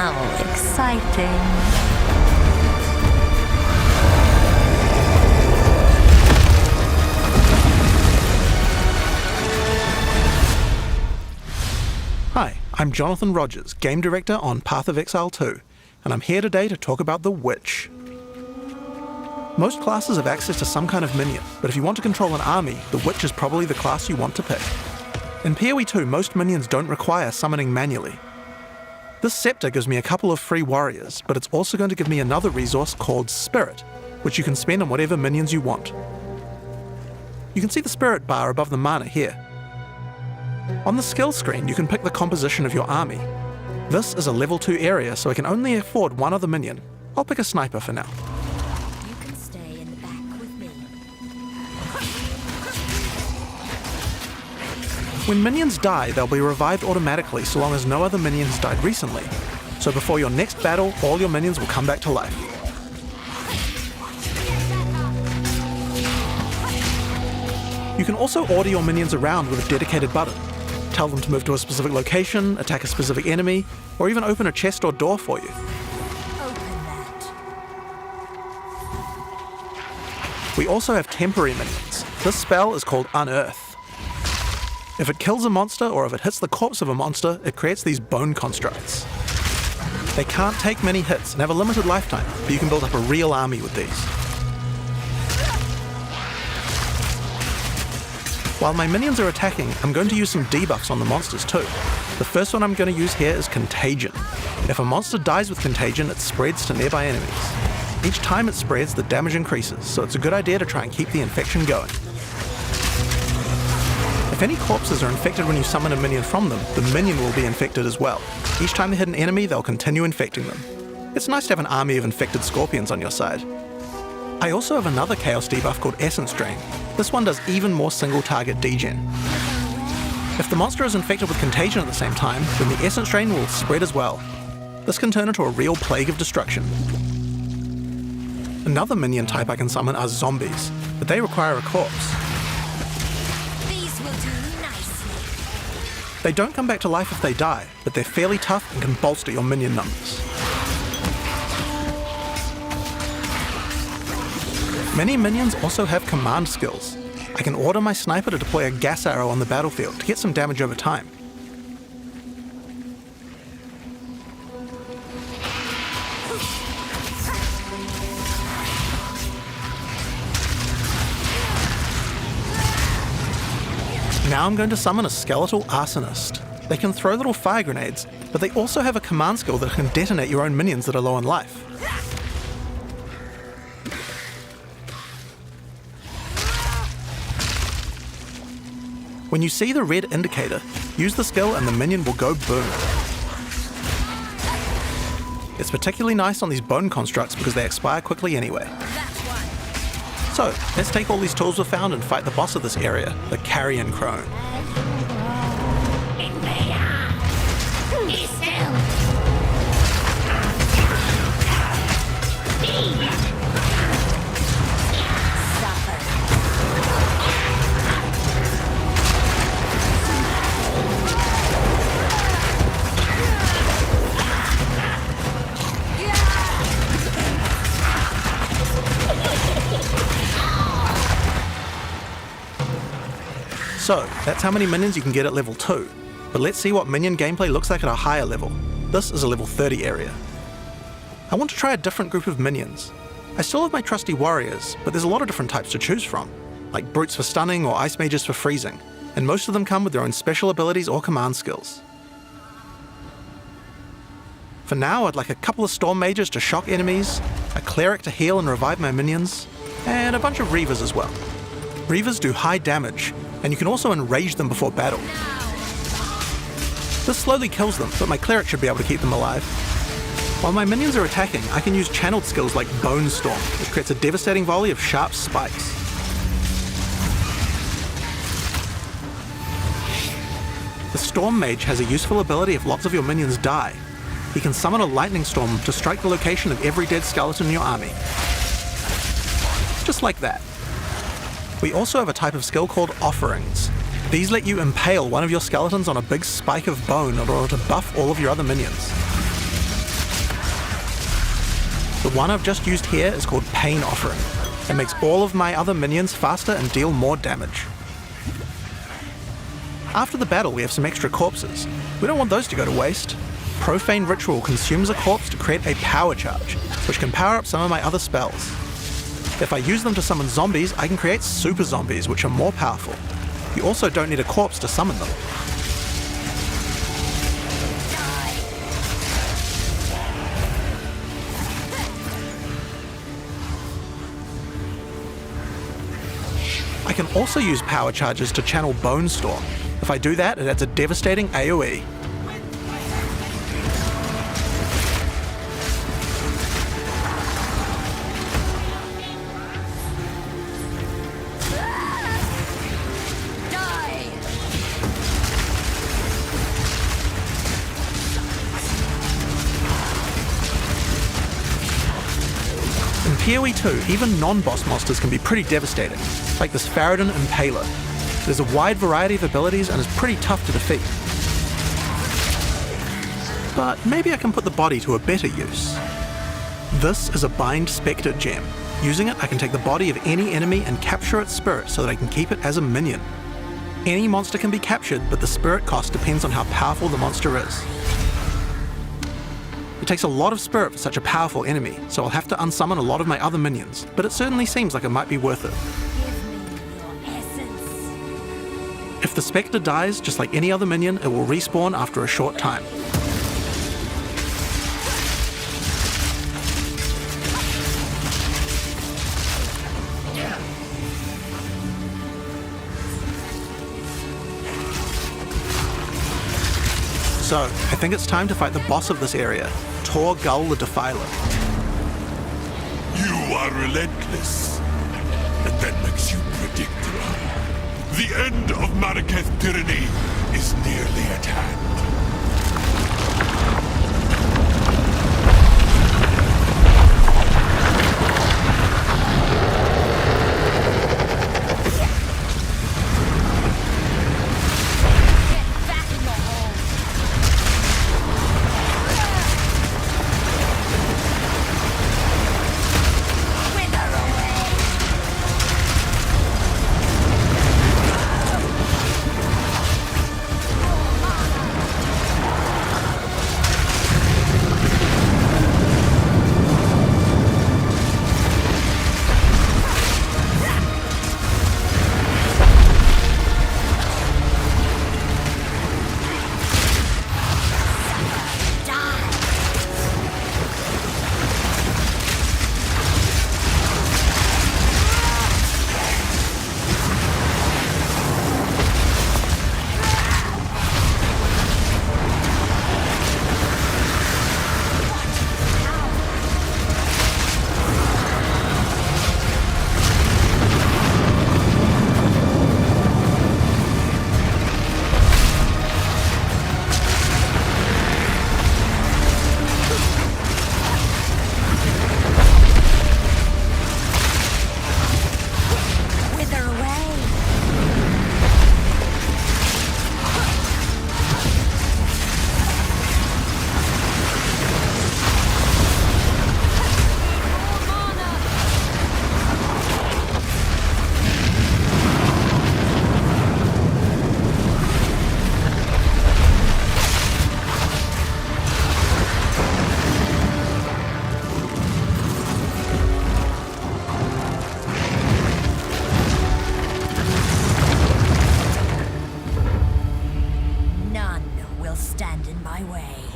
How exciting. Hi, I'm Jonathan Rogers, Game Director on Path of Exile 2, and I'm here today to talk about the Witch. Most classes have access to some kind of minion, but if you want to control an army, the Witch is probably the class you want to pick. In PoE 2, most minions don't require summoning manually. This scepter gives me a couple of free warriors, but it's also going to give me another resource called Spirit, which you can spend on whatever minions you want. You can see the Spirit bar above the mana here. On the skill screen, you can pick the composition of your army. This is a level 2 area, so I can only afford one other minion. I'll pick a sniper for now. You can stay in the back with me. When minions die, they'll be revived automatically so long as no other minions died recently. So before your next battle, all your minions will come back to life. You can also order your minions around with a dedicated button. Tell them to move to a specific location, attack a specific enemy, or even open a chest or door for you. Open that. We also have temporary minions. This spell is called Unearth. If it kills a monster or if it hits the corpse of a monster, it creates these bone constructs. They can't take many hits and have a limited lifetime, but you can build up a real army with these. While my minions are attacking, I'm going to use some debuffs on the monsters too. The first one I'm going to use here is Contagion. If a monster dies with Contagion, it spreads to nearby enemies. Each time it spreads, the damage increases, so it's a good idea to try and keep the infection going. If any corpses are infected when you summon a minion from them, the minion will be infected as well. Each time they hit an enemy, they'll continue infecting them. It's nice to have an army of infected scorpions on your side. I also have another Chaos debuff called Essence Drain. This one does even more single target degen. If the monster is infected with Contagion at the same time, then the Essence Drain will spread as well. This can turn into a real plague of destruction. Another minion type I can summon are zombies, but they require a corpse. These will do nicely. They don't come back to life if they die, but they're fairly tough and can bolster your minion numbers. Many minions also have command skills. I can order my sniper to deploy a gas arrow on the battlefield to get some damage over time. Now I'm going to summon a skeletal arsonist. They can throw little fire grenades, but they also have a command skill that can detonate your own minions that are low on life. When you see the red indicator, use the skill and the minion will go boom. It's particularly nice on these bone constructs because they expire quickly anyway. So, let's take all these tools we've found and fight the boss of this area, the Carrion Crone. So, that's how many minions you can get at level 2. But let's see what minion gameplay looks like at a higher level. This is a level 30 area. I want to try a different group of minions. I still have my trusty warriors, but there's a lot of different types to choose from, like brutes for stunning or ice mages for freezing, and most of them come with their own special abilities or command skills. For now, I'd like a couple of storm mages to shock enemies, a cleric to heal and revive my minions, and a bunch of reavers as well. Reavers do high damage, and you can also enrage them before battle. This slowly kills them, but my cleric should be able to keep them alive. While my minions are attacking, I can use channeled skills like Bone Storm, which creates a devastating volley of sharp spikes. The Storm Mage has a useful ability if lots of your minions die. He can summon a lightning storm to strike the location of every dead skeleton in your army. Just like that. We also have a type of skill called Offerings. These let you impale one of your skeletons on a big spike of bone in order to buff all of your other minions. The one I've just used here is called Pain Offering. It makes all of my other minions faster and deal more damage. After the battle, we have some extra corpses. We don't want those to go to waste. Profane Ritual consumes a corpse to create a power charge, which can power up some of my other spells. If I use them to summon zombies, I can create super zombies, which are more powerful. You also don't need a corpse to summon them. I can also use power charges to channel Bone Storm. If I do that, it adds a devastating AoE. In PoE 2, even non-boss monsters can be pretty devastating, like this Faradin Impaler. There's a wide variety of abilities and is pretty tough to defeat. But maybe I can put the body to a better use. This is a Bind Spectre gem. Using it, I can take the body of any enemy and capture its spirit so that I can keep it as a minion. Any monster can be captured, but the spirit cost depends on how powerful the monster is. It takes a lot of spirit for such a powerful enemy, so I'll have to unsummon a lot of my other minions, but it certainly seems like it might be worth it. If the Spectre dies, just like any other minion, it will respawn after a short time. So, I think it's time to fight the boss of this area, Tor Gull the Defiler. You are relentless, and that makes you predictable. The end of Marraketh tyranny is nearly at hand. None will stand in my way.